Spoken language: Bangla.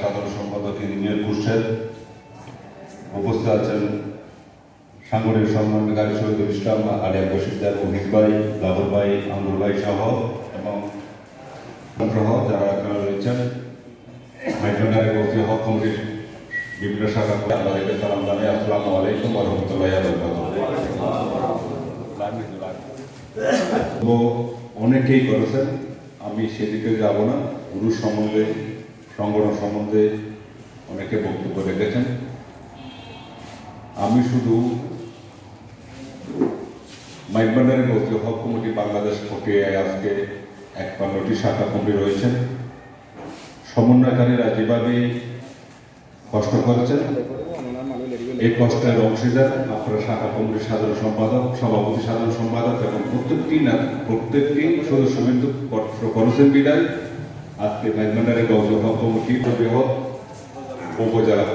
সাধারণ সম্পাদক ইঞ্জিনিয়ার খুরশেদ, উপস্থিত আছেন সাংগঠনিক সম্মানকারী শহীদুল ইসলাম, আলিয়া বশিরদার, মুহিত ভাই, লাবর ভাই, আন্দুল ভাই সহ এবং যারা এখানে রয়েছেন, মাইজনারের গৌসী হক কমিটির বিভিন্ন শাখা আপনাদেরকে সালাম জানাই। আসসালামু আলাইকুম ওয়া রাহমাতুল্লাহি ওয়া বারাকাতুহু। অনেকেই করেছেন, আমি সেদিকে যাব না। গুরু সম্বন্ধে, সংগঠন সম্বন্ধে অনেকে বক্তব্য রেখেছেন। আমি শুধু মাইজবান্ডারের গৌসী হক কমিটি বাংলাদেশ প্রক্রিয়ায় আজকে 51টি শাখা কমিটি রয়েছেন। সমন্বয়কারীরা যেভাবে কষ্ট করেছেন, এই কষ্টের অংশীদার আপনারা শাখা কমিটির সাধারণ সম্পাদক, সভাপতি, সাধারণ সম্পাদক এবং প্রত্যেকটি সদস্যবৃন্দ কষ্ট করেছেন বিদায় আজকে মাইজবান্ডারের গৌসী হক কমিটি বৃহৎ উপজেলা